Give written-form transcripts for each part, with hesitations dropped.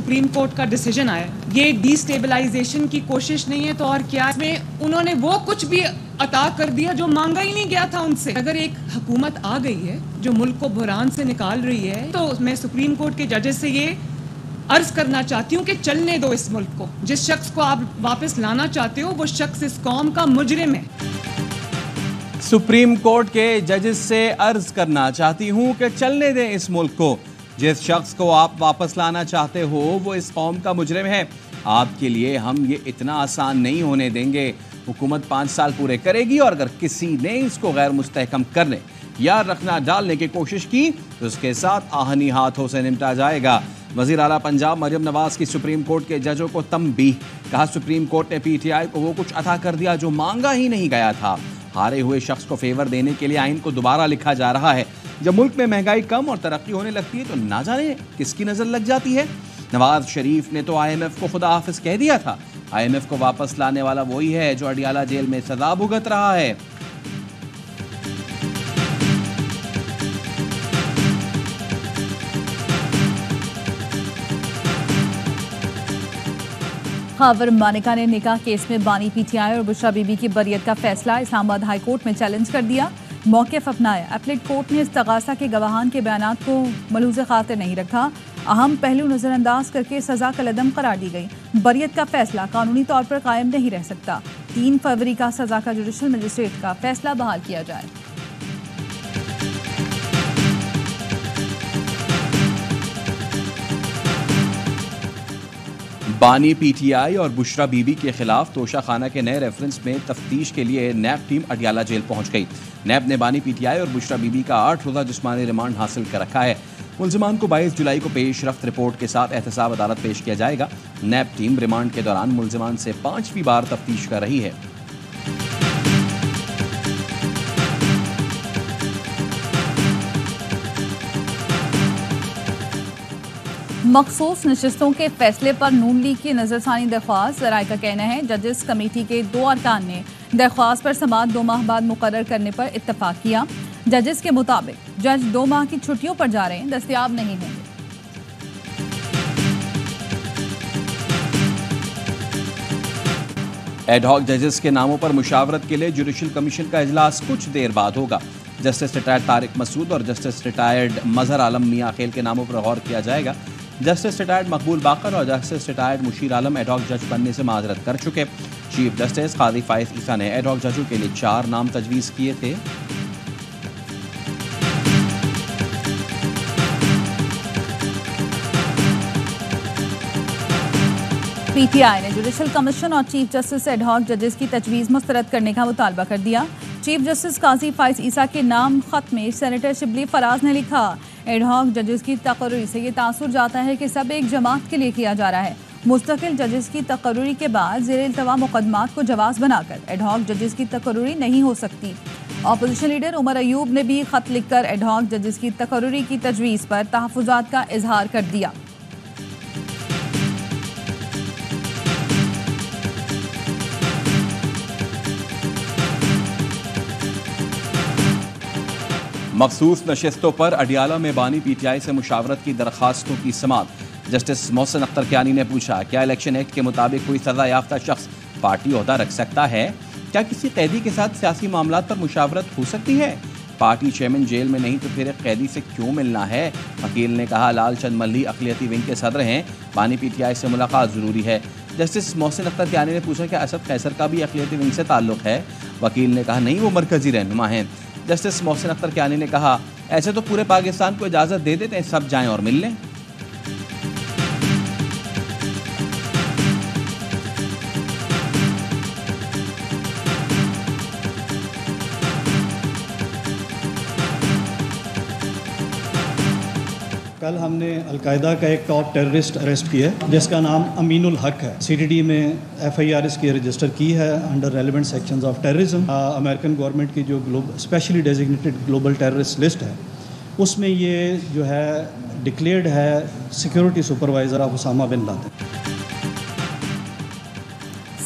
Supreme court का decision आया, ये डिस्टेबलाइजेशन की कोशिश नहीं है तो और क्या। इसमें उन्होंने वो कुछ भी अता कर दिया जो मांगा ही नहीं गया था उनसे। अगर एक हुकूमत आ गई है जो मुल्क को बुहरान से निकाल रही है, तो मैं सुप्रीम कोर्ट के जजेस से ये अर्ज करना चाहती हूँ कि चलने दो इस मुल्क को। जिस शख्स को आप वापस लाना चाहते हो वो शख्स इस कौम का मुजरिम है। सुप्रीम कोर्ट के जजेस से अर्ज करना चाहती हूँ कि चलने दें इस मुल्क को। जिस शख्स को आप वापस लाना चाहते हो वो इस कौम का मुजरिम है। आपके लिए हम ये इतना आसान नहीं होने देंगे। हुकूमत 5 साल पूरे करेगी और अगर किसी ने इसको गैर मुस्तहकम करने या रखना डालने की कोशिश की तो उसके साथ आहनी हाथों से निपटा जाएगा। वज़ीर आला पंजाब मरियम नवाज की सुप्रीम कोर्ट के जजों को तंबीह। कहा, सुप्रीम कोर्ट ने पीटीआई को वो कुछ अता कर दिया जो मांगा ही नहीं गया था। हारे हुए शख्स को फेवर देने के लिए आइन को दोबारा लिखा जा रहा है। जब मुल्क में महंगाई कम और तरक्की होने लगती है तो ना जाने किसकी नजर लग जाती है। नवाज शरीफ ने तो IMF को खुदा हाफिज कह दिया था। IMF को वापस लाने वाला वही है जो अडियाला जेल में सजा भुगत रहा है। खावर मानिका ने निकाह केस में बानी PTI और बुशरा बीबी की बरियत का फैसला इस्लामाबाद हाई कोर्ट में चैलेंज कर दिया। मौक़िफ़ अपनाया। अपीलेट कोर्ट ने इस्तग़ासा के गवाहान के बयानात को मलूज़ खातिर नहीं रखा। अहम पहलू नज़रअंदाज करके सज़ा कलअदम करार दी गई। बरियत का फैसला कानूनी तौर पर कायम नहीं रह सकता। 3 फरवरी का सज़ा का जुडिशल मजिस्ट्रेट का फैसला बहाल किया जाए। बानी PTI और बुशरा बीबी के खिलाफ तोशा खाना के नए रेफरेंस में तफ्तीश के लिए नैब टीम अडियाला जेल पहुंच गई। नैब ने बानी PTI और बुशरा बीबी का 8 रोज़ा जिस्मानी रिमांड हासिल कर रखा है। मुल्जिमान को 22 जुलाई को पेश रफ्त रिपोर्ट के साथ एहतसाब अदालत पेश किया जाएगा। नैब टीम रिमांड के दौरान मुल्जिमान से 5वीं बार तफ्तीश कर रही है। मखसूस नशिस्तों के फैसले पर नून लीग की नजरसानी दरख्वास्त। ज़राए का कहना है जजेस कमेटी के 2 अरकान ने दरख्वास्त पर समाअत 2 माह बाद मुकर्रर करने पर इत्तफाक किया। जजेस के मुताबिक जज 2 माह की छुट्टियों पर जा रहे हैं, दस्तयाब नहीं होंगे। एडहॉक जजेस के नामों पर मुशावरत के लिए जुडिशल कमीशन का इजलास कुछ देर बाद होगा। जस्टिस रिटायर्ड तारिक मसूद और जस्टिस रिटायर्ड मजहर आलम मियां खेल के नामों पर गौर किया जाएगा। जस्टिस रिटायर्ड मकबूल बाकर और जस्टिस रिटायर्ड मुशीर आलम एडहॉक जज बनने से माजरत कर चुके। चीफ जस्टिस काजी फाइज ईसा ने एडहॉक जजों के लिए 4 नाम तजवीज़ किए थे। PTI ने जुडिशल कमीशन और चीफ जस्टिस एडहॉक जजेस की तजवीज़ मुस्तरद करने का मुतालबा कर दिया। चीफ जस्टिस काजी फाइज ईसा के नाम खत में सेनेटर शिबली फराज ने लिखा, एडहॉक जजेस की तकर्री से ये तासुर जाता है कि सब एक जमात के लिए किया जा रहा है। मुस्तकिल जजेस की तकर्री के बाद ज़ेर इल्तवा मुकदमात को जवाज़ बनाकर एडहॉक जजेस की तकर्री नहीं हो सकती। अपोजिशन लीडर उमर अयूब ने भी खत लिखकर एडहॉक जजेस की तकर्री की तजवीज़ पर तहफ़्फ़ुज़ात का इजहार कर दिया। मखसूस नशिस्तों पर अडियाला में बानी PTI से मुशावरत की दरखास्तों की समाअत। जस्टिस मोहसिन अख्तर कियानी ने पूछा, क्या इलेक्शन एक्ट के मुताबिक कोई सजा याफ्ता शख्स पार्टी ओहदा रख सकता है? क्या किसी कैदी के साथ सियासी मामलात पर मुशावरत हो सकती है? पार्टी चेयरमैन जेल में नहीं तो फिर एक कैदी से क्यों मिलना है? वकील ने कहा, लाल चंद मल्ली अक़लियती विंग के सदर हैं, बानी PTI से मुलाकात ज़रूरी है। जस्टिस मोहसिन अख्तर कियानी ने पूछा, क्या असद कैसर का भी अक़लियती विंग से ताल्लुक़ है? वकील ने कहा, नहीं, वो मरकज़ी रहनुमा हैं। जस्टिस मोहसिन अख्तर कियानी ने कहा, ऐसे तो पूरे पाकिस्तान को इजाज़त दे देते हैं, सब जाएं और मिल लें। कल हमने अलकायदा का एक टॉप टेररिस्ट अरेस्ट किया है जिसका नाम अमीनुल हक है। CTD में FIR इसकी रजिस्टर की है under relevant sections of terrorism. American government की जो specially designated global terrorist list है उसमें ये जो है डिक्लेयर्ड है security supervisor of Osama bin Laden.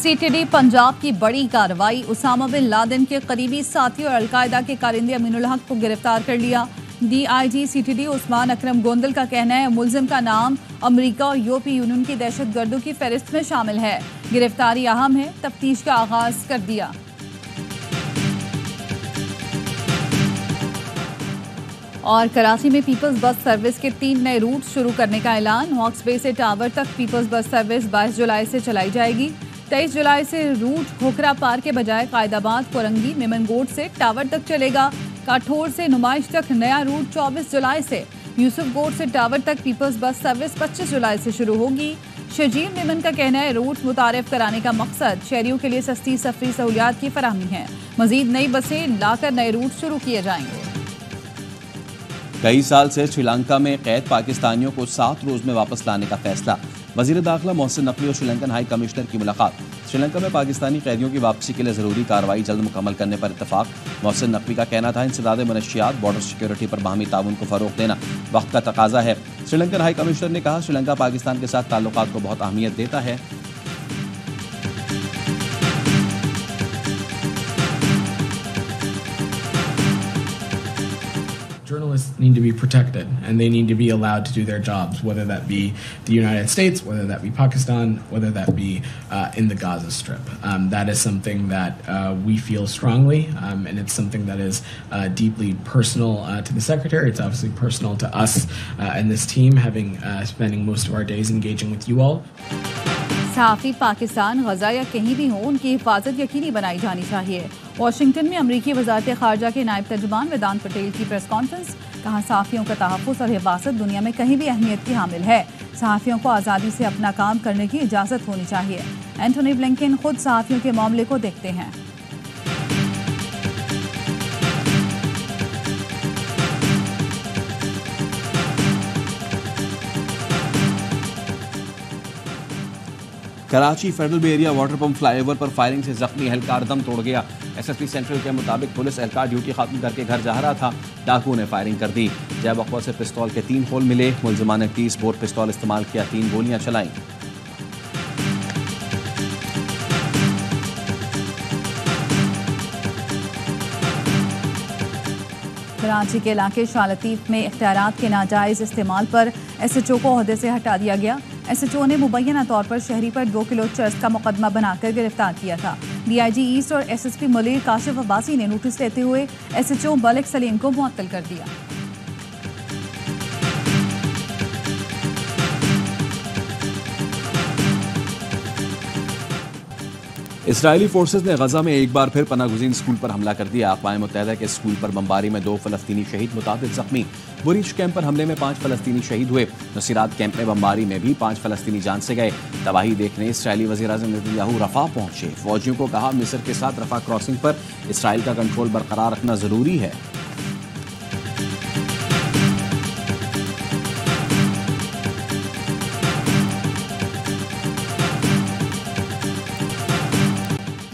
CTD Punjab की बड़ी कार्रवाई, उसामा बिन लादेन के करीबी साथी और अलकायदा के कारिंदे अमीनुल हक को गिरफ्तार कर लिया। DIG CTD उस्मान अकरम गोंदल का कहना है मुलजिम का नाम अमेरिका और यूरोपीय यूनियन की दहशतगर्दों की फहरिस्त में शामिल है। गिरफ्तारी अहम है, तफ्तीश का आगाज कर दिया। और कराची में पीपल्स बस सर्विस के 3 नए रूट शुरू करने का ऐलान। हॉक्स बे से टावर तक पीपल्स बस सर्विस 22 जुलाई से चलाई जाएगी। 23 जुलाई से रूट खोखरा पार के बजाय कायदाबाद, कोरंगी, मेमनगोट से टावर तक चलेगा। काठोर से नुमाइश तक नया रूट 24 जुलाई से। यूसुफगोट से टावर तक पीपल्स बस सर्विस 25 जुलाई से शुरू होगी। शजीर मेमन का कहना है रूट मुतारिफ कराने का मकसद शहरियों के लिए सस्ती सफरी सहूलियात की फराहमी है। मजीद नई बसें लाकर नए रूट शुरू किए जाएंगे। कई साल से श्रीलंका में कैद पाकिस्तानियों को 7 रोज में वापस लाने का फैसला। वजीर दाखिला मोहसिन नकवी और श्रीलंकन हाई कमिश्नर की मुलाकात। श्रीलंका में पाकिस्तानी कैदियों की वापसी के लिए जरूरी कार्रवाई जल्द मुकम्मल करने पर इत्तफाक। मोहसिन नकवी का कहना था इंसदाद मनशियात, बॉर्डर सिक्योरिटी पर बाहमी ताउन को फरोग देना वक्त का तकाजा है। श्रीलंकन हाई कमिश्नर ने कहा श्रीलंका पाकिस्तान के साथ ताल्लुकात को बहुत अहमियत देता है। Journalists need to be protected and they need to be allowed to do their jobs, whether that be the United States, whether that be Pakistan, whether that be in the Gaza Strip. That is something that we feel strongly, and it's something that is deeply personal to the Secretary. It's obviously personal to us and this team, spending most of our days engaging with you all. सहाफ़ी पाकिस्तान, गजा या कहीं भी हो उनकी हिफाजत यकीनी बनाई जानी चाहिए। वाशिंगटन में अमरीकी वजारत खारजा के नायब तर्जुमान वेदांत पटेल की प्रेस कॉन्फ्रेंस। कहा सहाफ़ियों का तहफ़्फ़ुज़ और हिफाजत दुनिया में कहीं भी अहमियत की हामिल है। सहाफ़ियों को आज़ादी से अपना काम करने की इजाज़त होनी चाहिए। एंटोनी ब्लिंकन खुद सहाफ़ियों के मामले को देखते हैं। कराची फेडरल बे एरिया वाटर पंप फ्लाईओवर पर फायरिंग से जख्मी एहलकार दम तोड़ गया। SSP सेंट्रल के मुताबिक पुलिस एहलकार ड्यूटी खत्म करके घर जा रहा था, डाकू ने फायरिंग कर दी। जय बकवा से पिस्तौल के 3 होल मिले। मुलजिमान ने 30 बोर पिस्तौल इस्तेमाल किया, 3 गोलियां चलाई। कराची के इलाके शाह लतीफ में इख्तियारात के नाजायज़ इस्तेमाल पर SHO को ओहदे से हटा दिया गया। SHO ने मुबैना तौर पर शहरी पर 2 किलो चर्स का मुकदमा बनाकर गिरफ्तार किया था। DIG ईस्ट और SSP मुलीर काशिफ अब्बासी ने नोटिस लेते हुए SHO मलिक सलीम को मुअत्तल कर दिया। इसराइली फोर्सेस ने गजा में एक बार फिर पनागुज़ीन स्कूल पर हमला कर दिया। अक़वाम मुत्तहिदा के स्कूल पर बमबारी में 2 फ़लस्तीनी शहीद, मुतादिद ज़ख्मी। बुरीच कैंप पर हमले में 5 फ़लस्तीनी शहीद हुए। नसीरात कैंप में बमबारी में भी 5 फ़लस्तीनी जान से गए। तबाही देखने इसराइली वज़ीर-ए-आज़म नेतन्याहू रफ़ा पहुंचे। फौजियों को कहा मिस्र के साथ रफ़ा क्रॉसिंग पर इसराइल का कंट्रोल बरकरार रखना ज़रूरी है।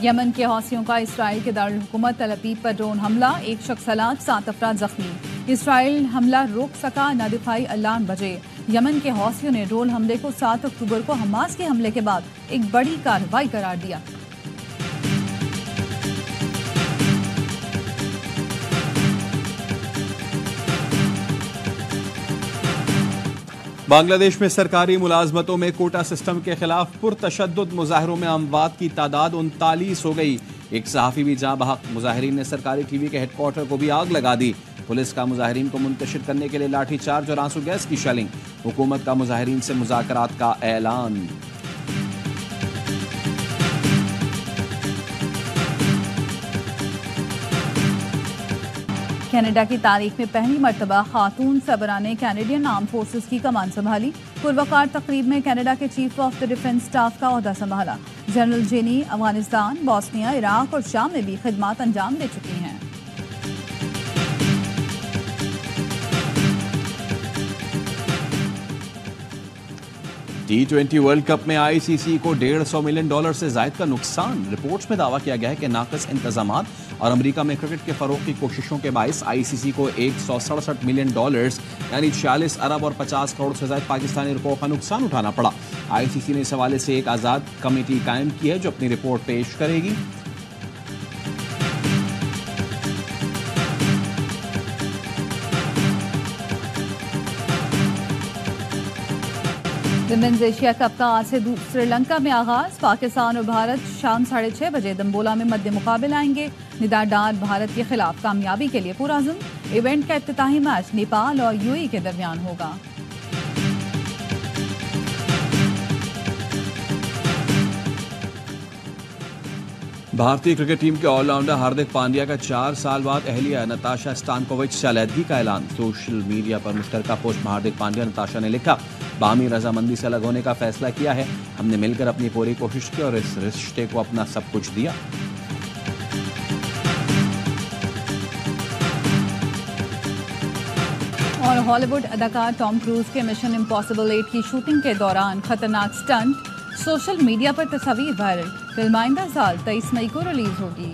यमन के हौसियों का इसराइल के दारुल हुकूमत तल अबीब पर ड्रोन हमला, 1 शख्स हलाक, 7 अफराद जख्मी। इसराइल हमला रोक सका न दिफाई अलार्म बजे। यमन के हौसियों ने ड्रोन हमले को 7 अक्टूबर को हमास के हमले के बाद एक बड़ी कार्रवाई करार दिया। बांग्लादेश में सरकारी मुलाजमतों में कोटा सिस्टम के खिलाफ पुरतशद्दुद मुजाहरों में अमवात की तादाद 39 हो गई। एक सहाफ़ी भी जहाँ बहक। मुजाहिरीन ने सरकारी TV के हेडक्वार्टर को भी आग लगा दी। पुलिस का मुजाहिरीन को मुंतशिर करने के लिए लाठीचार्ज और आंसू गैस की शेलिंग। हुकूमत का मुजाहिरीन से मुज़ाकरात का ऐलान। कनाडा की तारीख में पहली मरतबा खातून सरबराह ने कैनेडियन आर्म फोर्सेस की कमान संभाली। पुरवकार तकरीब में कनाडा के chief of the defence staff का ओहदा संभाला। General jenny Afghanistan, Bosnia, Iraq और शाम में भी खिदमात अंजाम दे चुकी हैं। T20 वर्ल्ड कप में ICC को $150 मिलियन से जायद का नुकसान। रिपोर्ट्स में दावा किया गया है कि नाक़िस इंतजामात और अमेरिका में क्रिकेट के फरोग की कोशिशों के बायस ICC को $167 मिलियन यानी 46 अरब और 50 करोड़ से ज्यादा पाकिस्तानी रुपयों का नुकसान उठाना पड़ा। ICC ने इस हवाले से एक आज़ाद कमेटी कायम की है जो अपनी रिपोर्ट पेश करेगी। विमेंस एशिया कप का आज से श्रीलंका में आगाज। पाकिस्तान और भारत शाम 6:30 बजे दम्बोला में मध्य मुकाबले आएंगे। निदादार भारत के खिलाफ कामयाबी के लिए पुरअज़्म। इवेंट का इफ्तिताही मैच नेपाल और यूएई के दरमियान होगा। भारतीय क्रिकेट टीम के ऑलराउंडर हार्दिक पांड्या का 4 साल बाद अहलिया नताशा स्टानकोविच से अलहदगी का ऐलान। सोशल मीडिया पर मुश्तरका पोस्ट में हार्दिक पांड्या नताशा ने लिखा, बामी रजामंदी से अलग होने का फैसला किया है। हमने मिलकर अपनी पूरी कोशिश की और इस रिश्ते को अपना सब कुछ दिया। और हॉलीवुड अदाकार टॉम क्रूज के मिशन इम्पॉसिबल 8 की शूटिंग के दौरान खतरनाक स्टंट। सोशल मीडिया पर तस्वीर वायरल। फिल्म आइंदा साल 23 मई को रिलीज होगी।